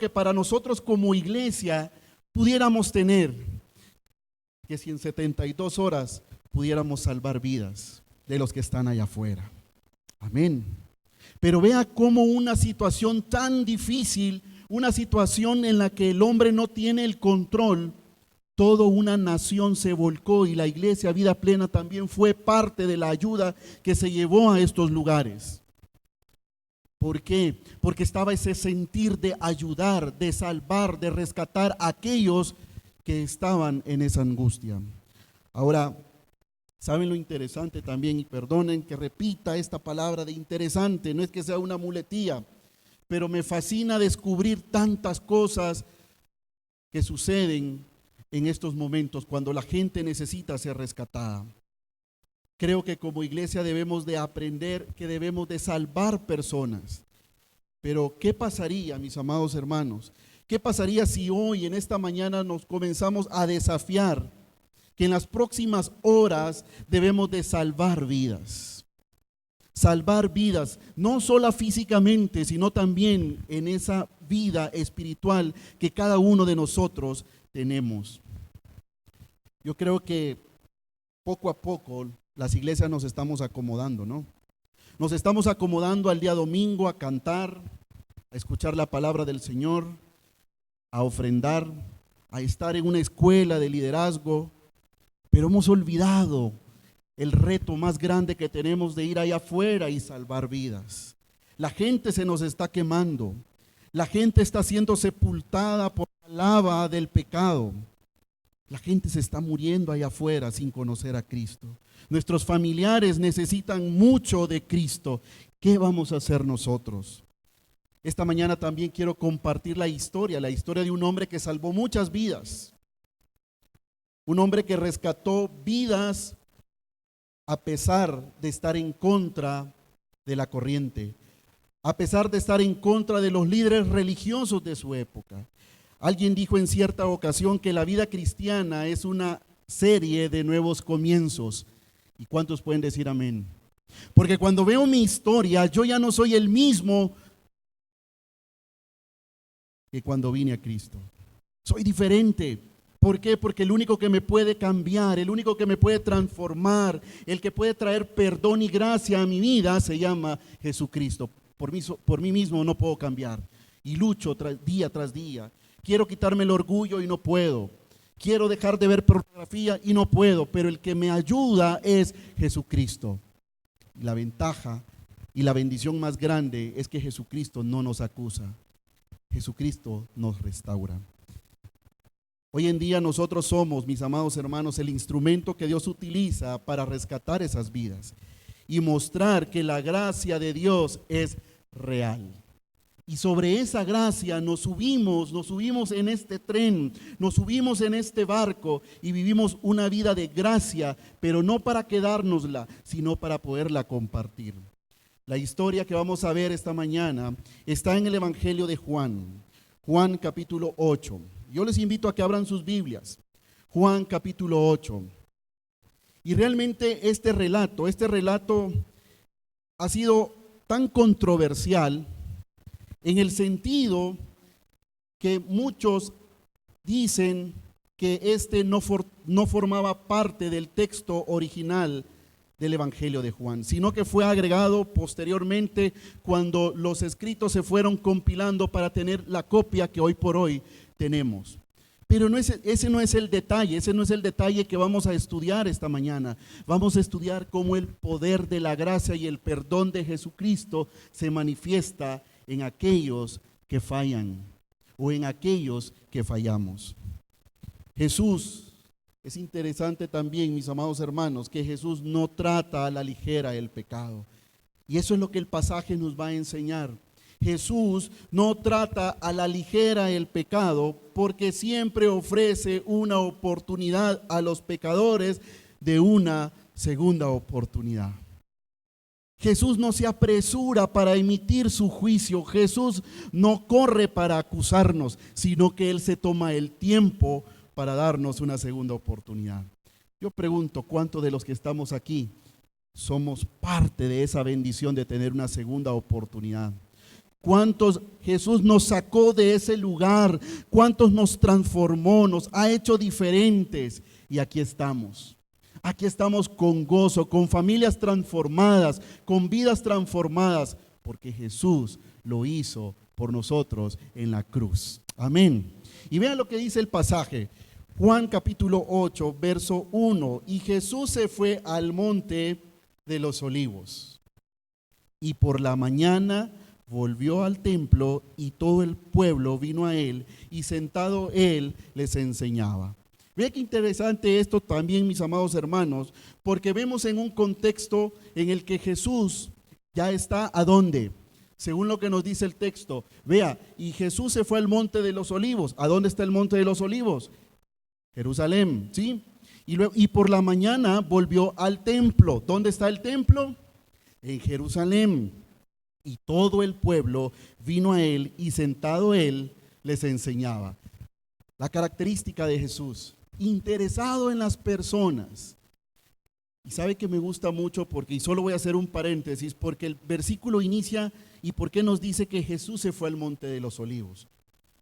que para nosotros como iglesia pudiéramos tener, que si en 72 horas pudiéramos salvar vidas de los que están allá afuera. Amén. Pero vea cómo una situación tan difícil, una situación en la que el hombre no tiene el control, toda una nación se volcó y la iglesia Vida Plena también fue parte de la ayuda que se llevó a estos lugares. ¿Por qué? Porque estaba ese sentir de ayudar, de salvar, de rescatar a aquellos que estaban en esa angustia. Ahora, ¿saben lo interesante también? Y perdonen que repita esta palabra de interesante, no es que sea una muletilla, pero me fascina descubrir tantas cosas que suceden en estos momentos cuando la gente necesita ser rescatada. Creo que como iglesia debemos de aprender que debemos de salvar personas. Pero ¿qué pasaría, mis amados hermanos? ¿Qué pasaría si hoy, en esta mañana, nos comenzamos a desafiar que en las próximas horas debemos de salvar vidas? Salvar vidas, no solo físicamente, sino también en esa vida espiritual que cada uno de nosotros tenemos. Yo creo que poco a poco las iglesias nos estamos acomodando, ¿no? Nos estamos acomodando al día domingo a cantar, a escuchar la palabra del Señor, a ofrendar, a estar en una escuela de liderazgo, pero hemos olvidado el reto más grande que tenemos de ir allá afuera y salvar vidas. La gente se nos está quemando, la gente está siendo sepultada por la lava del pecado. La gente se está muriendo allá afuera sin conocer a Cristo. Nuestros familiares necesitan mucho de Cristo. ¿Qué vamos a hacer nosotros? Esta mañana también quiero compartir la historia de un hombre que salvó muchas vidas. Un hombre que rescató vidas a pesar de estar en contra de la corriente, a pesar de estar en contra de los líderes religiosos de su época. Alguien dijo en cierta ocasión que la vida cristiana es una serie de nuevos comienzos. ¿Y cuántos pueden decir amén? Porque cuando veo mi historia, yo ya no soy el mismo que cuando vine a Cristo. Soy diferente. ¿Por qué? Porque el único que me puede cambiar, el único que me puede transformar, el que puede traer perdón y gracia a mi vida se llama Jesucristo. Por mí mismo no puedo cambiar. Y lucho día tras día. Quiero quitarme el orgullo y no puedo. Quiero dejar de ver pornografía y no puedo. Pero el que me ayuda es Jesucristo. La ventaja y la bendición más grande es que Jesucristo no nos acusa. Jesucristo nos restaura. Hoy en día nosotros somos, mis amados hermanos, el instrumento que Dios utiliza para rescatar esas vidas y mostrar que la gracia de Dios es real. Y sobre esa gracia nos subimos en este tren, nos subimos en este barco y vivimos una vida de gracia, pero no para quedárnosla, sino para poderla compartir. La historia que vamos a ver esta mañana está en el Evangelio de Juan, Juan capítulo 8. Yo les invito a que abran sus Biblias, Juan capítulo 8. Y realmente este relato ha sido tan controversial en el sentido que muchos dicen que no formaba parte del texto original del Evangelio de Juan, sino que fue agregado posteriormente cuando los escritos se fueron compilando para tener la copia que hoy por hoy tenemos. Pero ese no es el detalle que vamos a estudiar esta mañana. Vamos a estudiar cómo el poder de la gracia y el perdón de Jesucristo se manifiesta en aquellos que fallan o en aquellos que fallamos. Jesús, es interesante también, mis amados hermanos, que Jesús no trata a la ligera el pecado. Y eso es lo que el pasaje nos va a enseñar. Jesús no trata a la ligera el pecado porque siempre ofrece una oportunidad a los pecadores de una segunda oportunidad. Jesús no se apresura para emitir su juicio. Jesús no corre para acusarnos, sino que Él se toma el tiempo para darnos una segunda oportunidad. Yo pregunto, ¿cuántos de los que estamos aquí somos parte de esa bendición de tener una segunda oportunidad? cuántos Jesús nos sacó de ese lugar, cuántos nos transformó, nos ha hecho diferentes. Y aquí estamos. Aquí estamos con gozo, con familias transformadas, con vidas transformadas, porque Jesús lo hizo por nosotros en la cruz. Amén. Y vean lo que dice el pasaje. Juan capítulo 8, verso 1. Y Jesús se fue al monte de los olivos. Y por la mañana volvió al templo y todo el pueblo vino a él y sentado él les enseñaba. Ve qué interesante esto también, mis amados hermanos, porque vemos en un contexto en el que Jesús ya está ¿a dónde? Según lo que nos dice el texto. Vea, y Jesús se fue al monte de los olivos. ¿A dónde está el monte de los olivos? Jerusalén, ¿sí? Y por la mañana volvió al templo. ¿Dónde está el templo? En Jerusalén. Y todo el pueblo vino a él y sentado él les enseñaba. La característica de Jesús, interesado en las personas. Y sabe que me gusta mucho porque, y solo voy a hacer un paréntesis, porque el versículo inicia y por qué nos dice que Jesús se fue al monte de los olivos.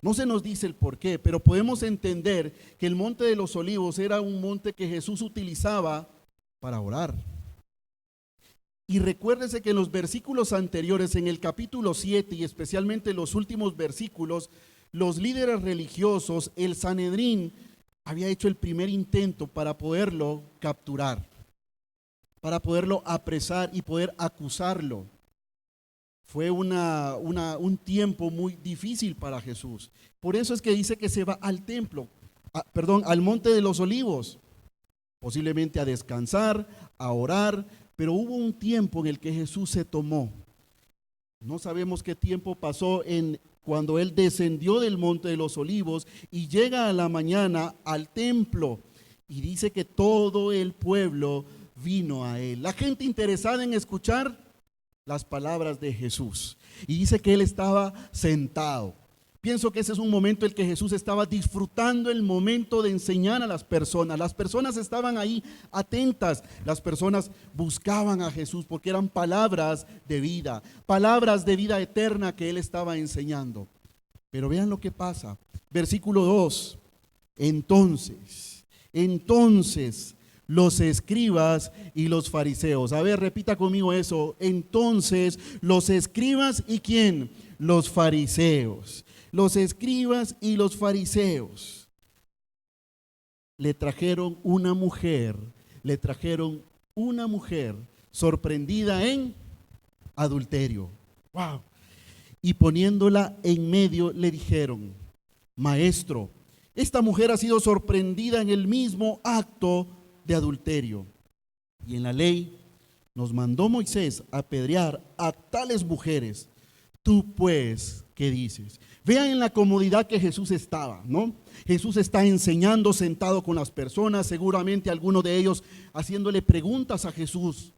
No se nos dice el por qué, pero podemos entender que el monte de los olivos era un monte que Jesús utilizaba para orar. Y recuérdese que en los versículos anteriores, en el capítulo 7 y especialmente los últimos versículos, los líderes religiosos, el Sanedrín, había hecho el primer intento para poderlo capturar, para poderlo apresar y poder acusarlo. Fue un tiempo muy difícil para Jesús. Por eso es que dice que se va al templo, al monte de los olivos, posiblemente a descansar, a orar, pero hubo un tiempo en el que Jesús se tomó. No sabemos qué tiempo pasó cuando él descendió del monte de los olivos y llega a la mañana al templo y dice que todo el pueblo vino a él. La gente interesada en escuchar las palabras de Jesús. Y dice que él estaba sentado. Pienso que ese es un momento en el que Jesús estaba disfrutando el momento de enseñar a las personas. Las personas estaban ahí atentas. Las personas buscaban a Jesús porque eran palabras de vida eterna que él estaba enseñando. Pero vean lo que pasa. Versículo 2. Entonces, los escribas y los fariseos. A ver, repita conmigo eso. Entonces, los escribas y ¿quién? Los fariseos. Los escribas y los fariseos le trajeron una mujer sorprendida en adulterio. Wow. Y poniéndola en medio le dijeron: Maestro, esta mujer ha sido sorprendida en el mismo acto de adulterio. Y en la ley nos mandó Moisés apedrear a tales mujeres. Tú pues, ¿qué dices? Vean en la comodidad que Jesús estaba, ¿no? Jesús está enseñando sentado con las personas, seguramente algunos de ellos haciéndole preguntas a Jesús.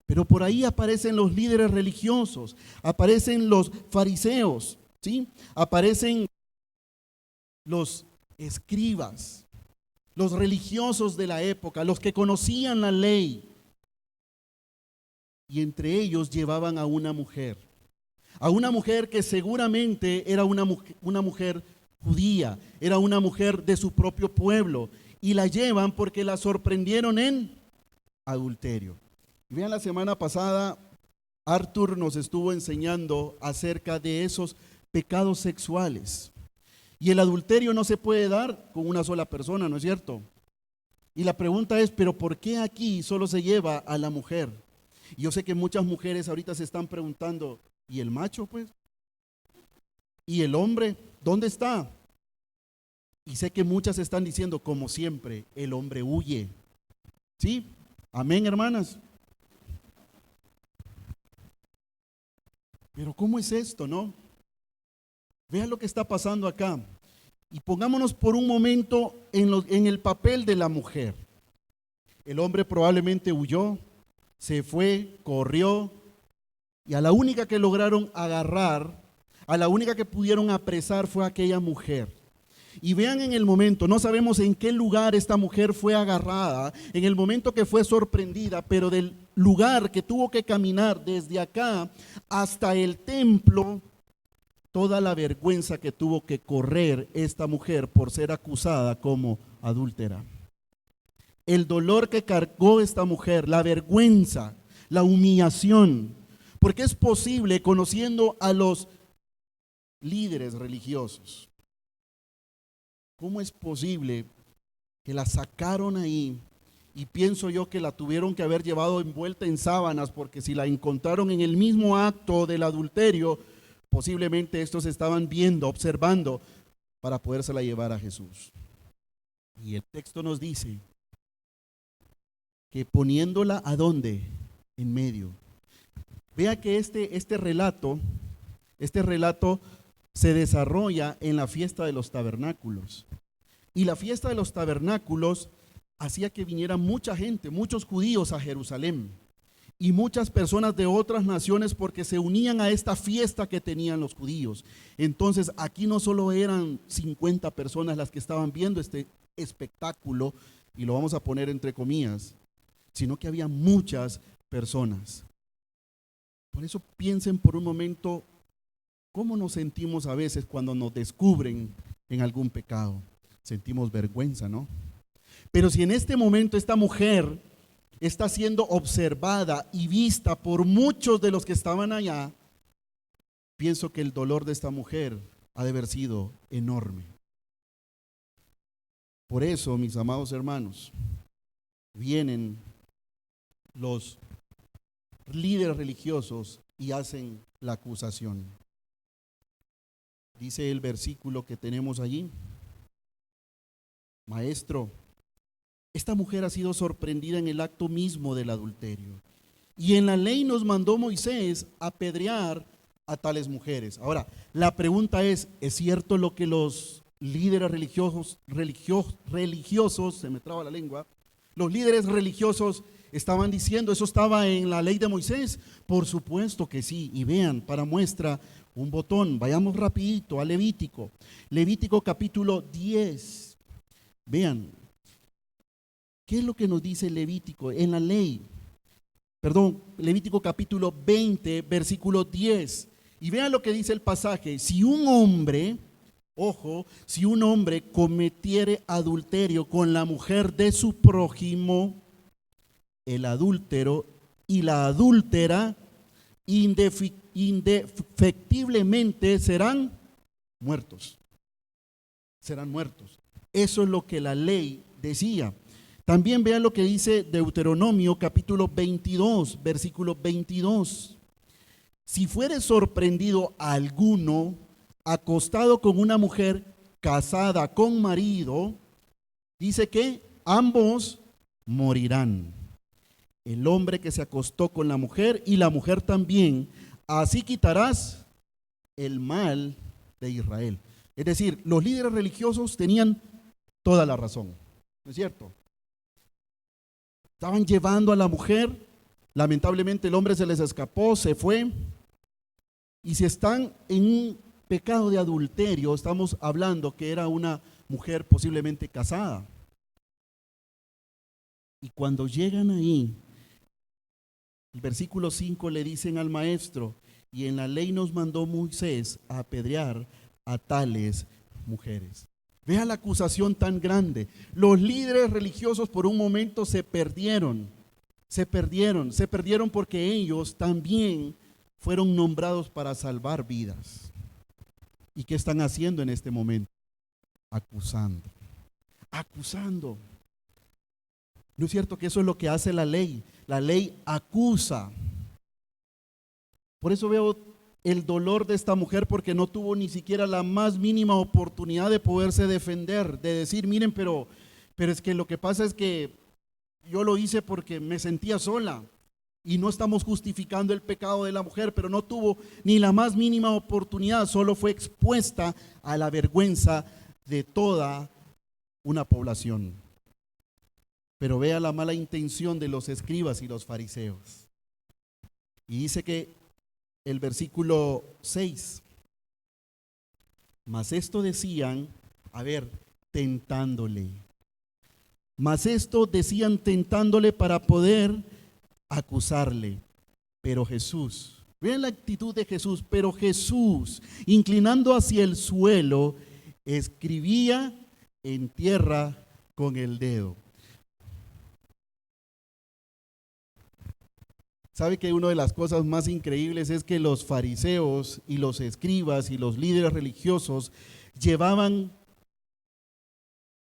Pero por ahí aparecen los líderes religiosos, aparecen los fariseos, ¿sí? Aparecen los escribas, los religiosos de la época, los que conocían la ley. Y entre ellos llevaban a una mujer que seguramente era una mujer judía, era una mujer de su propio pueblo, y la llevan porque la sorprendieron en adulterio. Vean, la semana pasada Arthur nos estuvo enseñando acerca de esos pecados sexuales. Y el adulterio no se puede dar con una sola persona, ¿no es cierto? Y la pregunta es, ¿pero por qué aquí solo se lleva a la mujer? Y yo sé que muchas mujeres ahorita se están preguntando, ¿y el macho pues? ¿Y el hombre? ¿Dónde está? Y sé que muchas están diciendo, como siempre, el hombre huye. ¿Sí? Amén, hermanas. Pero ¿cómo es esto, no? Vean lo que está pasando acá. Y pongámonos por un momento en el papel de la mujer. El hombre probablemente huyó, se fue, corrió, y a la única que lograron agarrar, a la única que pudieron apresar fue aquella mujer. Y vean en el momento, no sabemos en qué lugar esta mujer fue agarrada, en el momento que fue sorprendida, pero del lugar que tuvo que caminar desde acá hasta el templo, toda la vergüenza que tuvo que correr esta mujer por ser acusada como adúltera. El dolor que cargó esta mujer, la vergüenza, la humillación, porque es posible, conociendo a los líderes religiosos, ¿cómo es posible que la sacaron ahí? Y pienso yo que la tuvieron que haber llevado envuelta en sábanas, porque si la encontraron en el mismo acto del adulterio, posiblemente estos estaban viendo, observando, para podérsela llevar a Jesús. Y el texto nos dice que poniéndola ¿a dónde? En medio. Vea que este relato se desarrolla en la fiesta de los tabernáculos. Y la fiesta de los tabernáculos hacía que viniera mucha gente, muchos judíos a Jerusalén y muchas personas de otras naciones, porque se unían a esta fiesta que tenían los judíos. Entonces aquí no solo eran 50 personas las que estaban viendo este espectáculo, y lo vamos a poner entre comillas, sino que había muchas personas. Por eso piensen por un momento cómo nos sentimos a veces cuando nos descubren en algún pecado. Sentimos vergüenza, ¿no? Pero si en este momento esta mujer está siendo observada y vista por muchos de los que estaban allá, pienso que el dolor de esta mujer ha de haber sido enorme. Por eso, mis amados hermanos, vienen los líderes religiosos y hacen la acusación. Dice el versículo que tenemos allí: Maestro, esta mujer ha sido sorprendida en el acto mismo del adulterio, y en la ley nos mandó Moisés apedrear a tales mujeres. Ahora, la pregunta ¿es cierto lo que los líderes religiosos, se me traba la lengua, los líderes religiosos estaban diciendo? ¿Eso estaba en la ley de Moisés? Por supuesto que sí. Y vean, para muestra un botón, vayamos rapidito a Levítico. Levítico capítulo 10. Vean, ¿qué es lo que nos dice Levítico en la ley? Levítico capítulo 20, versículo 10. Y vean lo que dice el pasaje: si un hombre, ojo, si un hombre cometiere adulterio con la mujer de su prójimo, el adúltero y la adúltera indefectiblemente serán muertos. Serán muertos. Eso es lo que la ley decía. También vean lo que dice Deuteronomio capítulo 22, versículo 22. Si fuere sorprendido alguno acostado con una mujer casada con marido, dice que ambos morirán. El hombre que se acostó con la mujer y la mujer también, así quitarás el mal de Israel. Es decir, los líderes religiosos tenían toda la razón, ¿no es cierto? Estaban llevando a la mujer, lamentablemente el hombre se les escapó, se fue, y si están en un pecado de adulterio, estamos hablando que era una mujer posiblemente casada. Y cuando llegan ahí, el versículo 5 le dicen al maestro: y en la ley nos mandó Moisés a apedrear a tales mujeres. Vea la acusación tan grande. Los líderes religiosos por un momento se perdieron porque ellos también fueron nombrados para salvar vidas. ¿Y qué están haciendo en este momento? Acusando. ¿No es cierto que eso es lo que hace la ley? La ley acusa. Por eso veo el dolor de esta mujer, porque no tuvo ni siquiera la más mínima oportunidad de poderse defender, de decir: miren, pero es que lo que pasa es que yo lo hice porque me sentía sola. Y no estamos justificando el pecado de la mujer, pero no tuvo ni la más mínima oportunidad, solo fue expuesta a la vergüenza de toda una población. Pero vea la mala intención de los escribas y los fariseos. Y dice que el versículo 6: mas esto decían A ver, tentándole. Mas esto decían tentándole para poder acusarle. Pero Jesús, vean la actitud de Jesús, pero Jesús, inclinando hacia el suelo, escribía en tierra con el dedo. ¿Sabe que una de las cosas más increíbles es que los fariseos y los escribas y los líderes religiosos llevaban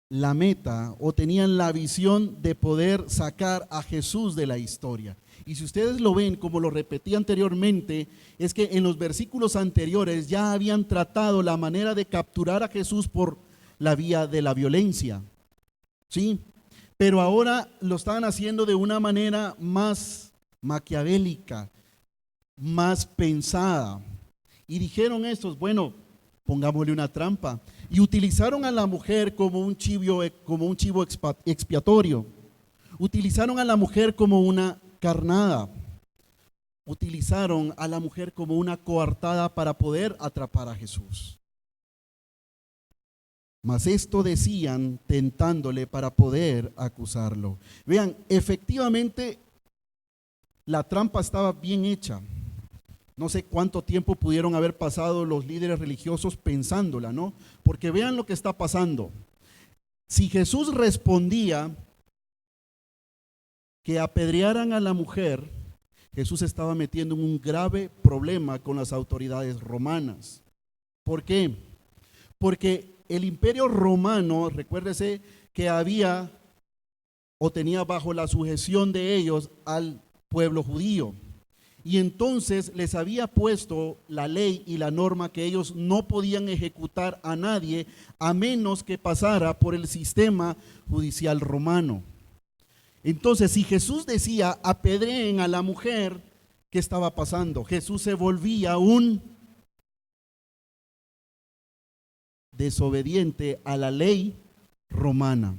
la meta o tenían la visión de poder sacar a Jesús de la historia? Y si ustedes lo ven, como lo repetí anteriormente, es que en los versículos anteriores ya habían tratado la manera de capturar a Jesús por la vía de la violencia, ¿sí? Pero ahora lo estaban haciendo de una manera más maquiavélica, más pensada. Y dijeron estos, bueno, pongámosle una trampa. Y utilizaron a la mujer como un chivo expiatorio. Utilizaron a la mujer como una carnada. Utilizaron a la mujer como una coartada para poder atrapar a Jesús. Mas esto decían tentándole para poder acusarlo. Vean, efectivamente la trampa estaba bien hecha. No sé cuánto tiempo pudieron haber pasado los líderes religiosos pensándola, ¿no? Porque vean lo que está pasando. Si Jesús respondía que apedrearan a la mujer, Jesús estaba metiendo en un grave problema con las autoridades romanas. ¿Por qué? Porque el imperio romano, recuérdese que había o tenía bajo la sujeción de ellos al pueblo judío. Y entonces les había puesto la ley y la norma que ellos no podían ejecutar a nadie a menos que pasara por el sistema judicial romano. Entonces, si Jesús decía apedreen a la mujer, ¿qué estaba pasando? Jesús se volvía un desobediente a la ley romana.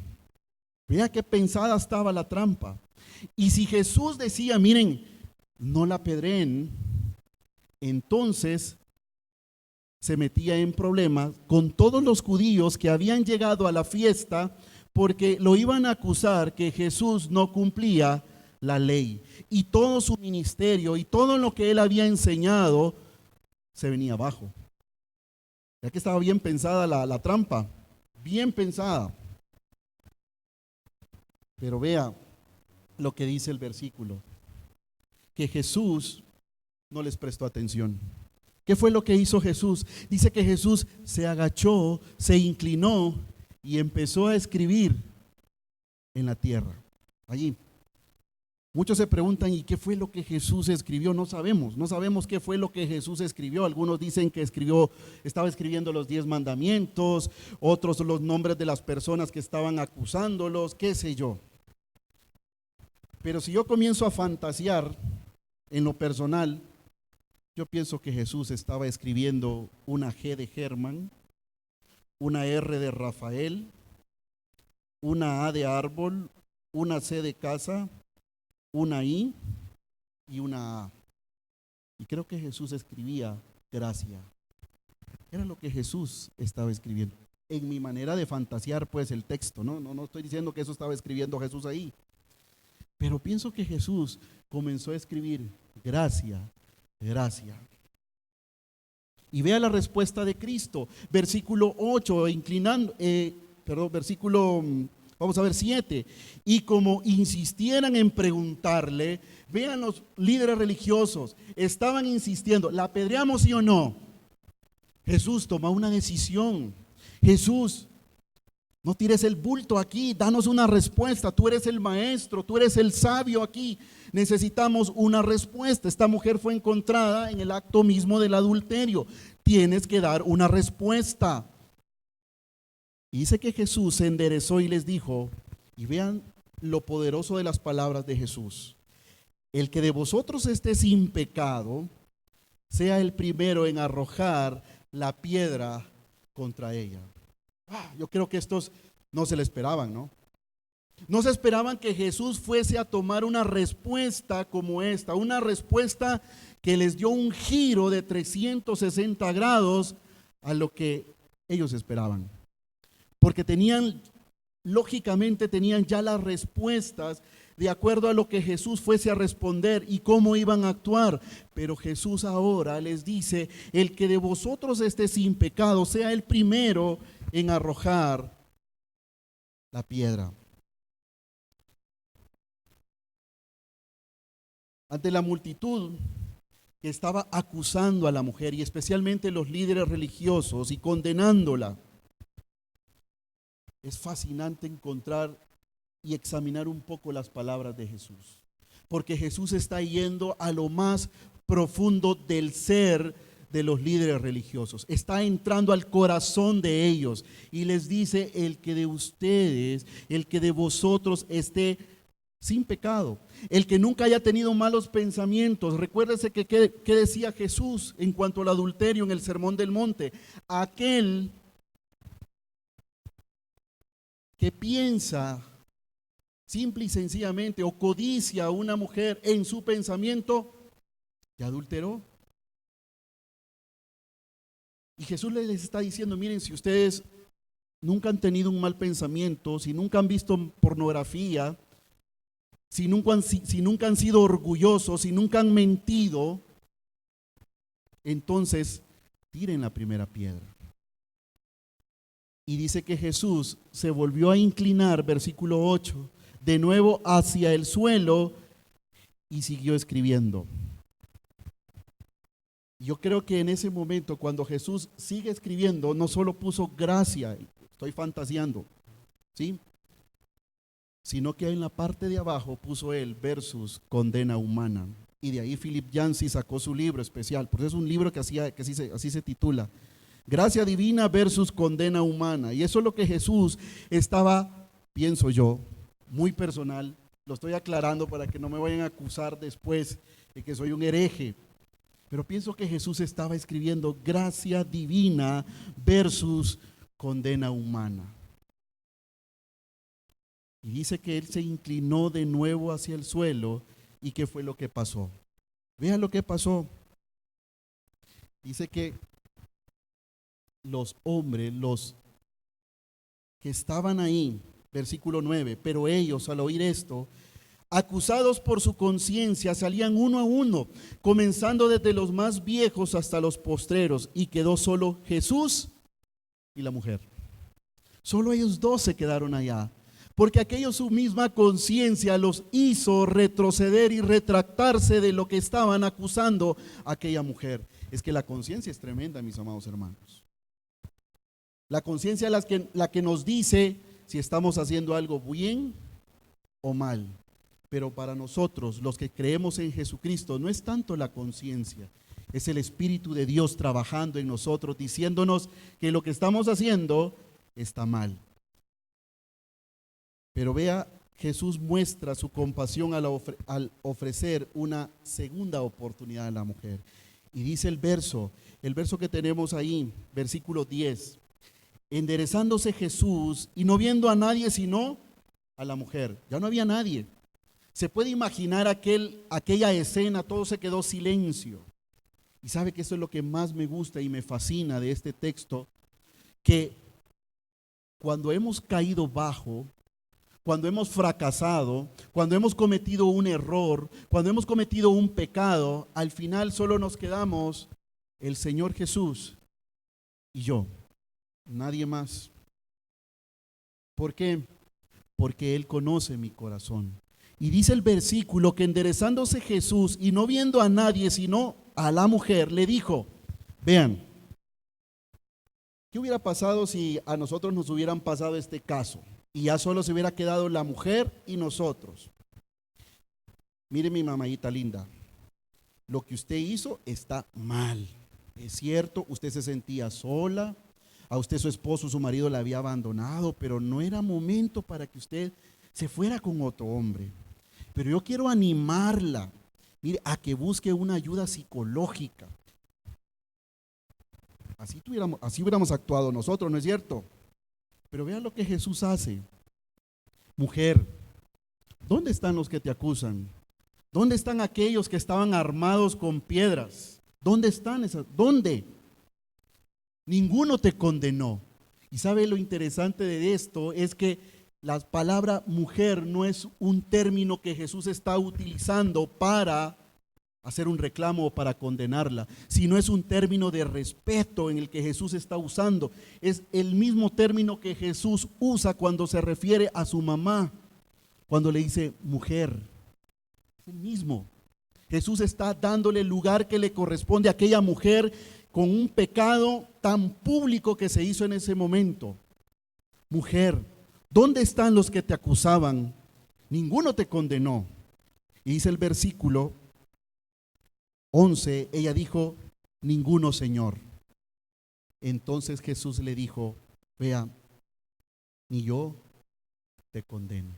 Vea qué pensada estaba la trampa. Y si Jesús decía, miren, no la apedreen, entonces se metía en problemas con todos los judíos que habían llegado a la fiesta porque lo iban a acusar que Jesús no cumplía la ley. Y todo su ministerio y todo lo que él había enseñado se venía abajo. Ya que estaba bien pensada la trampa, bien pensada. Pero vea lo que dice el versículo, que Jesús no les prestó atención. ¿Qué fue lo que hizo Jesús? Dice que Jesús se agachó, se inclinó y empezó a escribir en la tierra. Allí. Muchos se preguntan, ¿y qué fue lo que Jesús escribió? No sabemos qué fue lo que Jesús escribió. Algunos dicen que estaba escribiendo los 10 mandamientos, otros los nombres de las personas que estaban acusándolos, qué sé yo. Pero si yo comienzo a fantasear en lo personal, yo pienso que Jesús estaba escribiendo una G de Germán, una R de Rafael, una A de árbol, una C de casa, una I y una A. Y creo que Jesús escribía gracia. Era lo que Jesús estaba escribiendo. En mi manera de fantasear, pues, el texto, no estoy diciendo que eso estaba escribiendo Jesús ahí. Pero pienso que Jesús comenzó a escribir gracia, gracia. Y vea la respuesta de Cristo, versículo 8, vamos a ver 7. Y como insistieran en preguntarle, vean los líderes religiosos, estaban insistiendo, ¿la apedreamos sí o no? Jesús toma una decisión. Jesús, no tires el bulto aquí, danos una respuesta. Tú eres el maestro, tú eres el sabio aquí. Necesitamos una respuesta. Esta mujer fue encontrada en el acto mismo del adulterio. Tienes que dar una respuesta. Y dice que Jesús se enderezó y les dijo, y vean lo poderoso de las palabras de Jesús: el que de vosotros esté sin pecado, sea el primero en arrojar la piedra contra ella. Yo creo que estos no se le esperaban, ¿no? No se esperaban que Jesús fuese a tomar una respuesta como esta, una respuesta que les dio un giro de 360 grados a lo que ellos esperaban. porque lógicamente tenían ya las respuestas de acuerdo a lo que Jesús fuese a responder y cómo iban a actuar. Pero Jesús ahora les dice: el que de vosotros esté sin pecado, sea el primero en arrojar la piedra. Ante la multitud que estaba acusando a la mujer, y especialmente los líderes religiosos, y condenándola, es fascinante encontrar y examinar un poco las palabras de Jesús, porque Jesús está yendo a lo más profundo del ser de los líderes religiosos, está entrando al corazón de ellos y les dice: el que de ustedes, el que de vosotros esté sin pecado, el que nunca haya tenido malos pensamientos. Recuérdese que decía Jesús en cuanto al adulterio en el Sermón del Monte: aquel que piensa simple y sencillamente o codicia a una mujer en su pensamiento, ya adulteró. Y Jesús les está diciendo: miren, si ustedes nunca han tenido un mal pensamiento, si nunca han visto pornografía, si nunca han sido orgullosos, si nunca han mentido, entonces tiren la primera piedra. Y dice que Jesús se volvió a inclinar, versículo 8, de nuevo hacia el suelo y siguió escribiendo. Yo creo que en ese momento, cuando Jesús sigue escribiendo, no solo puso gracia, estoy fantaseando, ¿sí?, sino que en la parte de abajo puso él versus condena humana. Y de ahí Philip Yancey sacó su libro especial, porque es un libro que así se titula: Gracia divina versus condena humana. Y eso es lo que Jesús estaba, pienso yo, muy personal, lo estoy aclarando para que no me vayan a acusar después de que soy un hereje, pero pienso que Jesús estaba escribiendo gracia divina versus condena humana. Y dice que él se inclinó de nuevo hacia el suelo. ¿Y qué fue lo que pasó? Vean lo que pasó. Dice que los hombres, los que estaban ahí, versículo 9, pero ellos al oír esto, acusados por su conciencia, salían uno a uno, comenzando desde los más viejos hasta los postreros, y quedó solo Jesús y la mujer. Solo ellos dos se quedaron allá, porque aquello, su misma conciencia los hizo retroceder y retractarse de lo que estaban acusando a aquella mujer. Es que la conciencia es tremenda, mis amados hermanos. La conciencia es la que nos dice si estamos haciendo algo bien o mal. Pero para nosotros, los que creemos en Jesucristo, no es tanto la conciencia, es el Espíritu de Dios trabajando en nosotros, diciéndonos que lo que estamos haciendo está mal. Pero vea, Jesús muestra su compasión al ofrecer una segunda oportunidad a la mujer. Y dice el verso que tenemos ahí, versículo 10. Enderezándose Jesús y no viendo a nadie sino a la mujer. Ya no había nadie. Se puede imaginar aquella escena, todo se quedó silencio. Y sabe que eso es lo que más me gusta y me fascina de este texto, que cuando hemos caído bajo, cuando hemos fracasado, cuando hemos cometido un error, cuando hemos cometido un pecado, al final solo nos quedamos el Señor Jesús y yo, nadie más. ¿Por qué? Porque Él conoce mi corazón. Y dice el versículo que enderezándose Jesús y no viendo a nadie sino a la mujer, le dijo, vean, ¿qué hubiera pasado si a nosotros nos hubieran pasado este caso? Y ya solo se hubiera quedado la mujer y nosotros. Mire, mi mamadita linda, lo que usted hizo está mal. Es cierto, usted se sentía sola, a usted su esposo, su marido la había abandonado, pero no era momento para que usted se fuera con otro hombre. Pero yo quiero animarla, mire, a que busque una ayuda psicológica. Así hubiéramos actuado nosotros, ¿no es cierto? Pero vean lo que Jesús hace. Mujer, ¿dónde están los que te acusan? ¿Dónde están aquellos que estaban armados con piedras? ¿Dónde están esas? ¿Dónde? Ninguno te condenó. Y sabe lo interesante de esto es que la palabra mujer no es un término que Jesús está utilizando para hacer un reclamo o para condenarla, sino es un término de respeto en el que Jesús está usando. Es el mismo término que Jesús usa cuando se refiere a su mamá, cuando le dice mujer. Es el mismo. Jesús está dándole el lugar que le corresponde a aquella mujer con un pecado tan público que se hizo en ese momento. Mujer, ¿dónde están los que te acusaban? Ninguno te condenó. Y dice el versículo 11, ella dijo, ninguno, Señor. Entonces Jesús le dijo, vea, ni yo te condeno,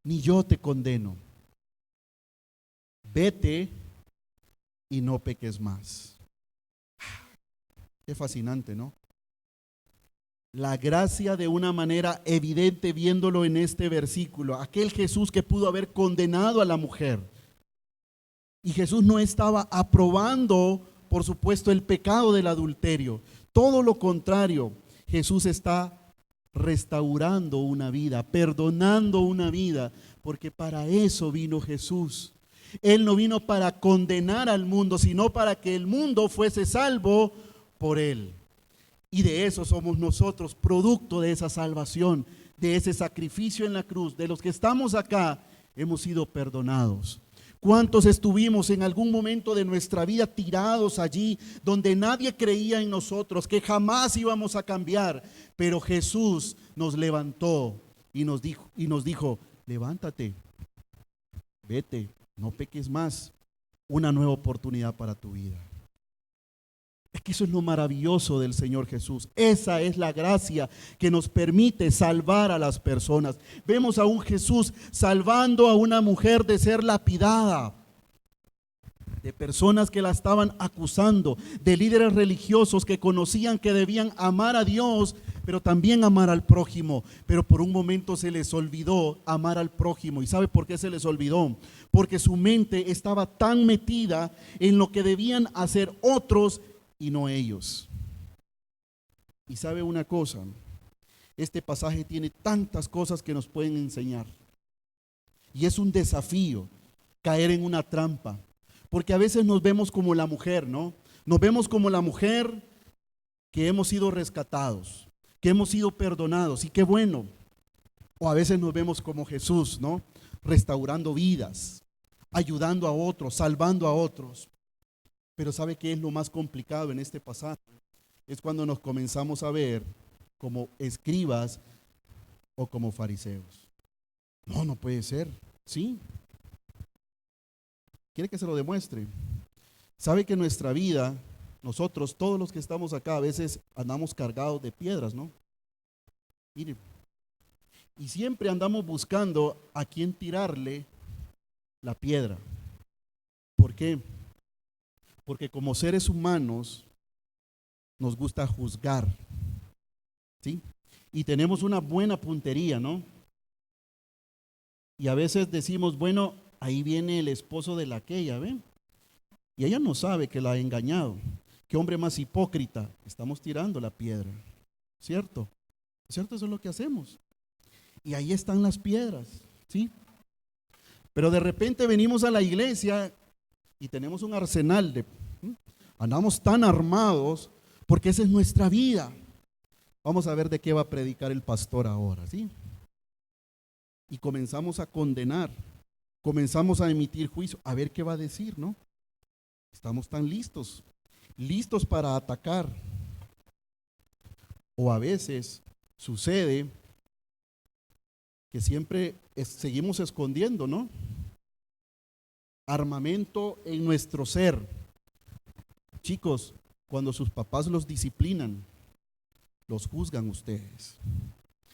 ni yo te condeno. Vete y no peques más. Qué fascinante, ¿no? La gracia de una manera evidente viéndolo en este versículo. Aquel Jesús que pudo haber condenado a la mujer. Y Jesús no estaba aprobando, por supuesto, el pecado del adulterio. Todo lo contrario, Jesús está restaurando una vida, perdonando una vida, porque para eso vino Jesús. Él no vino para condenar al mundo, sino para que el mundo fuese salvo por él. Y de eso somos nosotros, producto de esa salvación, de ese sacrificio en la cruz. De los que estamos acá, hemos sido perdonados. ¿Cuántos estuvimos en algún momento de nuestra vida tirados allí, donde nadie creía en nosotros, que jamás íbamos a cambiar? Pero Jesús nos levantó y nos dijo, levántate, vete, no peques más, una nueva oportunidad para tu vida. Es que eso es lo maravilloso del Señor Jesús. Esa es la gracia que nos permite salvar a las personas. Vemos a un Jesús salvando a una mujer de ser lapidada, de personas que la estaban acusando, de líderes religiosos que conocían que debían amar a Dios, pero también amar al prójimo. Pero por un momento se les olvidó amar al prójimo. ¿Y sabe por qué se les olvidó? Porque su mente estaba tan metida en lo que debían hacer otros y no ellos. Y sabe una cosa, este pasaje tiene tantas cosas que nos pueden enseñar. Y es un desafío caer en una trampa. Porque a veces nos vemos como la mujer, ¿no? Nos vemos como la mujer que hemos sido rescatados, que hemos sido perdonados, y qué bueno. O a veces nos vemos como Jesús, ¿no? Restaurando vidas, ayudando a otros, salvando a otros. Pero ¿sabe qué es lo más complicado en este pasaje? Es cuando nos comenzamos a ver como escribas o como fariseos. No, no puede ser. ¿Sí? ¿Quiere que se lo demuestre? ¿Sabe que en nuestra vida, nosotros, todos los que estamos acá, a veces andamos cargados de piedras, ¿no? Mire, y siempre andamos buscando a quién tirarle la piedra. ¿Por qué? Porque como seres humanos nos gusta juzgar, ¿sí? Y tenemos una buena puntería, ¿no? Y a veces decimos, bueno, ahí viene el esposo de la aquella, ¿ven? Y ella no sabe que la ha engañado. Qué hombre más hipócrita. Estamos tirando la piedra, ¿cierto? ¿Cierto? Eso es lo que hacemos. Y ahí están las piedras, ¿sí? Pero de repente venimos a la iglesia y tenemos un arsenal de... Andamos tan armados porque esa es nuestra vida. Vamos a ver de qué va a predicar el pastor ahora, ¿sí? Y comenzamos a condenar, comenzamos a emitir juicio, a ver qué va a decir, ¿no? Estamos tan listos, listos para atacar. O a veces sucede que siempre seguimos escondiendo, ¿no? Armamento en nuestro ser. Chicos, cuando sus papás los disciplinan, los juzgan ustedes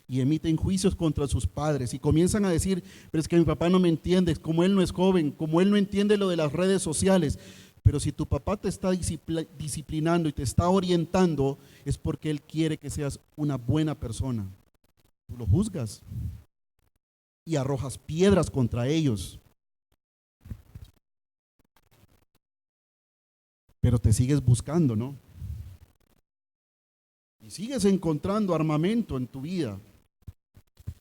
y emiten juicios contra sus padres y comienzan a decir, pero es que mi papá no me entiende, como él no es joven, como él no entiende lo de las redes sociales. Pero si tu papá te está disciplinando y te está orientando, es porque él quiere que seas una buena persona. Tú lo juzgas y arrojas piedras contra ellos. Pero te sigues buscando, ¿no? y sigues encontrando armamento en tu vida.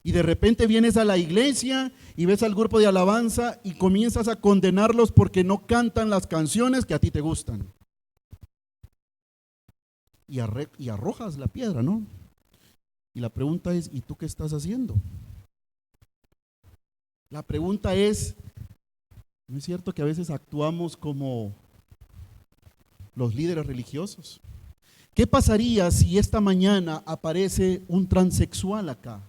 Y de repente vienes a la iglesia y ves al grupo de alabanza y comienzas a condenarlos porque no cantan las canciones que a ti te gustan. Y arrojas la piedra, ¿no? Y la pregunta es, ¿y tú qué estás haciendo? La pregunta es, ¿no es cierto que a veces actuamos como los líderes religiosos? ¿Qué pasaría si esta mañana aparece un transexual acá?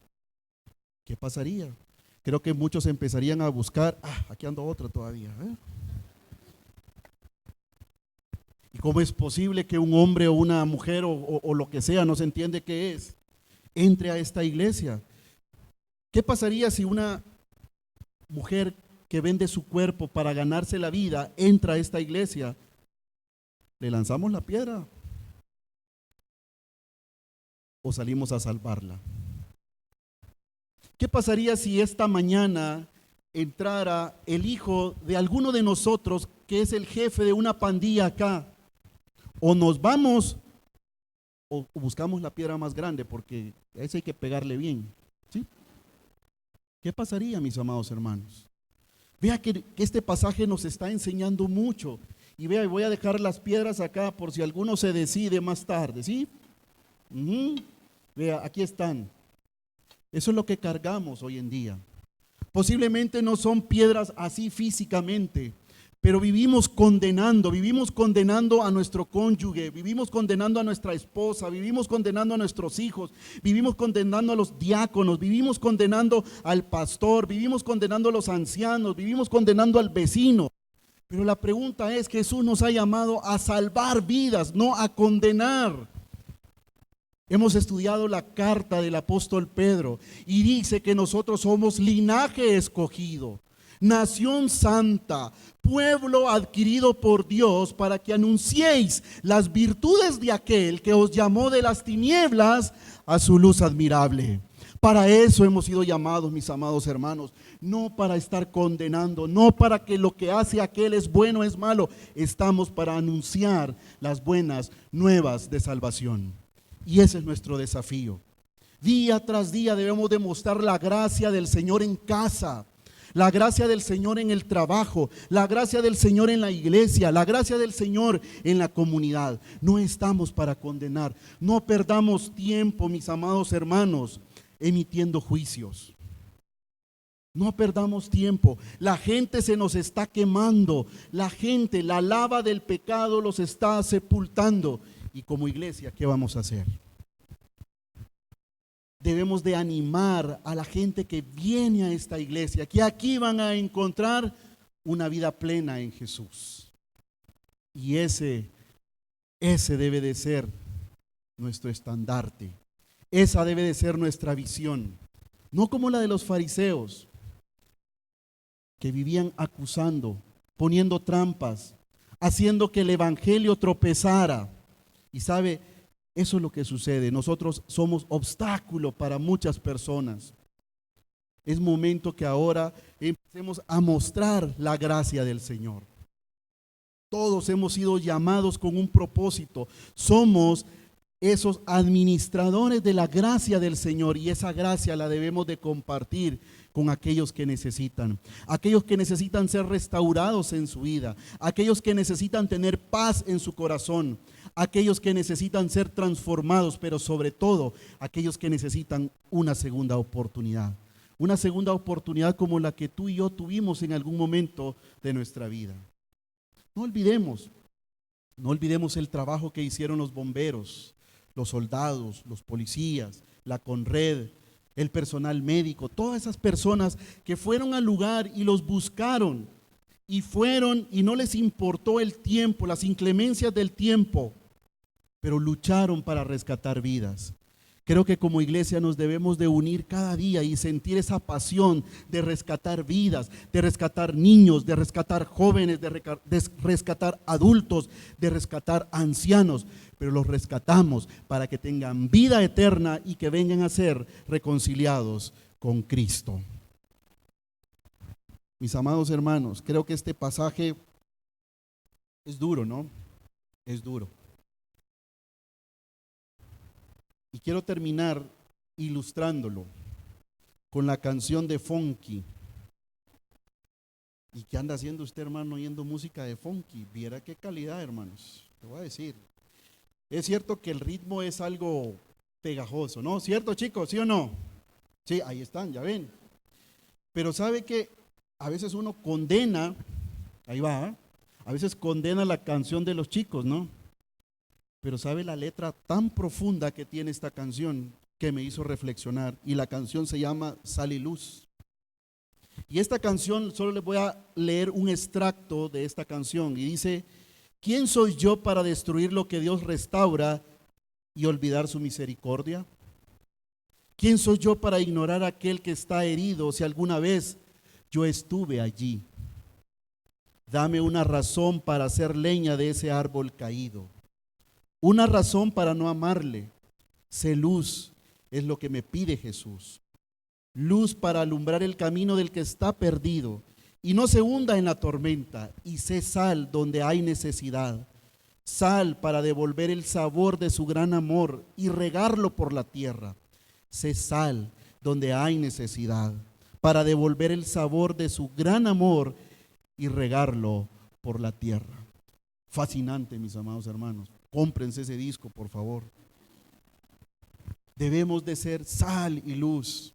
¿Qué pasaría? Creo que muchos empezarían a buscar, aquí ando otra todavía. ¿Y cómo es posible que un hombre o una mujer o lo que sea, no se entiende qué es, entre a esta iglesia? ¿Qué pasaría si una mujer que vende su cuerpo para ganarse la vida entra a esta iglesia? ¿Le lanzamos la piedra o salimos a salvarla? ¿Qué pasaría si esta mañana entrara el hijo de alguno de nosotros que es el jefe de una pandilla acá? O nos vamos o buscamos la piedra más grande, porque a ese hay que pegarle bien, ¿sí? ¿Qué pasaría, mis amados hermanos? Vea que este pasaje nos está enseñando mucho. Y vea, voy a dejar las piedras acá por si alguno se decide más tarde, ¿sí? Vea, aquí están. Eso es lo que cargamos hoy en día. Posiblemente no son piedras así físicamente, pero vivimos condenando a nuestro cónyuge, vivimos condenando a nuestra esposa, vivimos condenando a nuestros hijos, vivimos condenando a los diáconos, vivimos condenando al pastor, vivimos condenando a los ancianos, vivimos condenando al vecino. Pero la pregunta es que Jesús nos ha llamado a salvar vidas, no a condenar. Hemos estudiado la carta del apóstol Pedro y dice que nosotros somos linaje escogido, nación santa, pueblo adquirido por Dios para que anunciéis las virtudes de aquel que os llamó de las tinieblas a su luz admirable. Para eso hemos sido llamados, mis amados hermanos, no para estar condenando, no para que lo que hace aquel es bueno o es malo. Estamos para anunciar las buenas nuevas de salvación. Y ese es nuestro desafío. Día tras día debemos demostrar la gracia del Señor en casa, la gracia del Señor en el trabajo, la gracia del Señor en la iglesia, la gracia del Señor en la comunidad. No estamos para condenar. No perdamos tiempo, mis amados hermanos, emitiendo juicios. No perdamos tiempo. La gente se nos está quemando. La gente, la lava del pecado los está sepultando. Y como iglesia, ¿qué vamos a hacer? Debemos de animar a la gente que viene a esta iglesia, que aquí van a encontrar una vida plena en Jesús. Y ese debe de ser nuestro estandarte. Esa debe de ser nuestra visión. No como la de los fariseos, que vivían acusando, poniendo trampas, haciendo que el evangelio tropezara. Y sabe, eso es lo que sucede. Nosotros somos obstáculo para muchas personas. Es momento que ahora empecemos a mostrar la gracia del Señor. Todos hemos sido llamados con un propósito. Somos esos administradores de la gracia del Señor, y esa gracia la debemos de compartir con aquellos que necesitan ser restaurados en su vida, aquellos que necesitan tener paz en su corazón, aquellos que necesitan ser transformados, pero sobre todo aquellos que necesitan una segunda oportunidad como la que tú y yo tuvimos en algún momento de nuestra vida. No olvidemos el trabajo que hicieron los bomberos, los soldados, los policías, la Conred, el personal médico, todas esas personas que fueron al lugar y los buscaron, y fueron y no les importó el tiempo, las inclemencias del tiempo, pero lucharon para rescatar vidas. Creo que como iglesia nos debemos de unir cada día y sentir esa pasión de rescatar vidas, de rescatar niños, de rescatar jóvenes, de rescatar adultos, de rescatar ancianos, pero los rescatamos para que tengan vida eterna y que vengan a ser reconciliados con Cristo. Mis amados hermanos, creo que este pasaje es duro, ¿no? Es duro. Y quiero terminar ilustrándolo con la canción de Funky. ¿Y qué anda haciendo usted, hermano, oyendo música de Funky? Viera qué calidad, hermanos. Te voy a decir. Es cierto que el ritmo es algo pegajoso, ¿no? ¿Cierto, chicos? ¿Sí o no? Sí, ahí están, ya ven. Pero sabe que a veces uno condena, ahí va, ¿eh? A veces condena la canción de los chicos, ¿no? Pero sabe la letra tan profunda que tiene esta canción que me hizo reflexionar. Y la canción se llama Sal y Luz. Y esta canción, solo les voy a leer un extracto de esta canción. Y dice: ¿quién soy yo para destruir lo que Dios restaura y olvidar su misericordia? ¿Quién soy yo para ignorar a aquel que está herido si alguna vez yo estuve allí? Dame una razón para hacer leña de ese árbol caído, una razón para no amarle. Sé luz, es lo que me pide Jesús. Luz para alumbrar el camino del que está perdido y no se hunda en la tormenta. Y sé sal donde hay necesidad, sal para devolver el sabor de su gran amor y regarlo por la tierra. Sé sal donde hay necesidad, para devolver el sabor de su gran amor y regarlo por la tierra. Fascinante, mis amados hermanos. Cómprense ese disco, por favor. Debemos de ser sal y luz.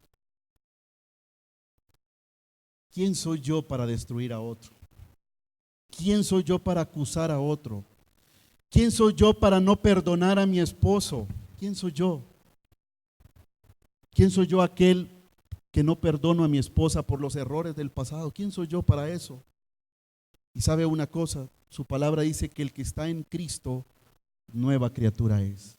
¿Quién soy yo para destruir a otro? ¿Quién soy yo para acusar a otro? ¿Quién soy yo para no perdonar a mi esposo? ¿Quién soy yo? ¿Quién soy yo aquel que no perdono a mi esposa por los errores del pasado? ¿Quién soy yo para eso? Y sabe una cosa, su palabra dice que el que está en Cristo, nueva criatura es.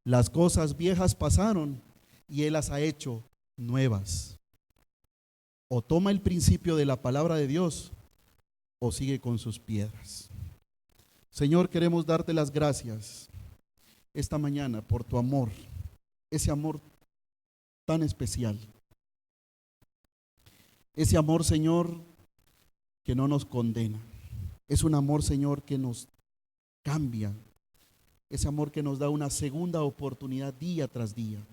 Las cosas viejas pasaron y Él las ha hecho nuevas. O toma el principio de la palabra de Dios o sigue con sus piedras. Señor, queremos darte las gracias esta mañana por tu amor, ese amor tan especial. Ese amor, Señor, que no nos condena. Es un amor, Señor, que nos cambia. Ese amor que nos da una segunda oportunidad día tras día.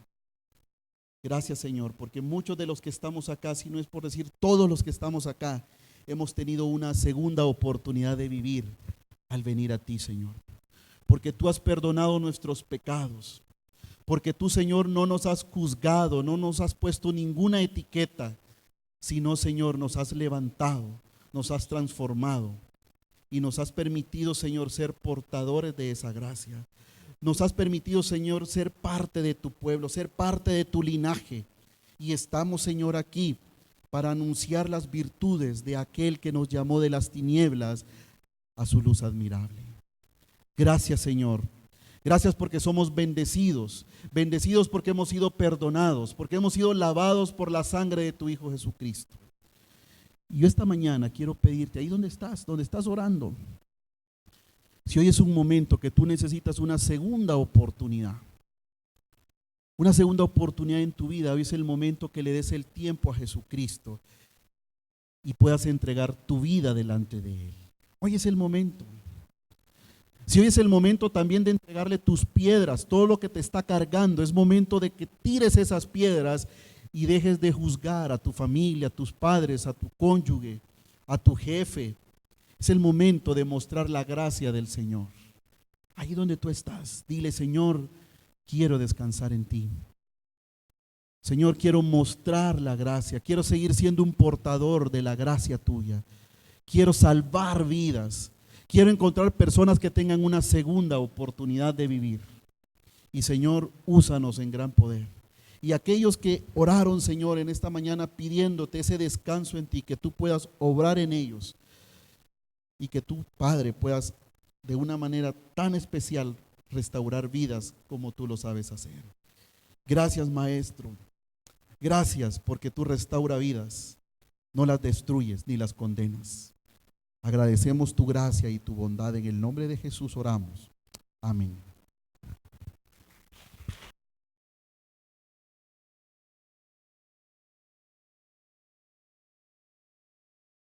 Gracias, Señor, porque muchos de los que estamos acá, si no es por decir todos los que estamos acá, hemos tenido una segunda oportunidad de vivir al venir a ti, Señor. Porque tú has perdonado nuestros pecados. Porque tú, Señor, no nos has juzgado, no nos has puesto ninguna etiqueta, sino, Señor, nos has levantado, nos has transformado y nos has permitido, Señor, ser portadores de esa gracia. Nos has permitido, Señor, ser parte de tu pueblo, ser parte de tu linaje. Y estamos, Señor, aquí para anunciar las virtudes de aquel que nos llamó de las tinieblas a su luz admirable. Gracias, Señor. Gracias porque somos bendecidos, bendecidos porque hemos sido perdonados, porque hemos sido lavados por la sangre de tu Hijo Jesucristo. Y yo esta mañana quiero pedirte, ahí donde estás orando, si hoy es un momento que tú necesitas una segunda oportunidad en tu vida, hoy es el momento que le des el tiempo a Jesucristo y puedas entregar tu vida delante de Él. Hoy es el momento. Si hoy es el momento también de entregarle tus piedras, todo lo que te está cargando, es momento de que tires esas piedras y dejes de juzgar a tu familia, a tus padres, a tu cónyuge, a tu jefe. Es el momento de mostrar la gracia del Señor. Ahí donde tú estás, dile: Señor, quiero descansar en ti. Señor, quiero mostrar la gracia, quiero seguir siendo un portador de la gracia tuya. Quiero salvar vidas. Quiero encontrar personas que tengan una segunda oportunidad de vivir. Y Señor, úsanos en gran poder. Y aquellos que oraron, Señor, en esta mañana pidiéndote ese descanso en ti, que tú puedas obrar en ellos. Y que tú, Padre, puedas de una manera tan especial restaurar vidas como tú lo sabes hacer. Gracias, Maestro. Gracias porque tú restauras vidas. No las destruyes ni las condenas. Agradecemos tu gracia y tu bondad. En el nombre de Jesús oramos. Amén.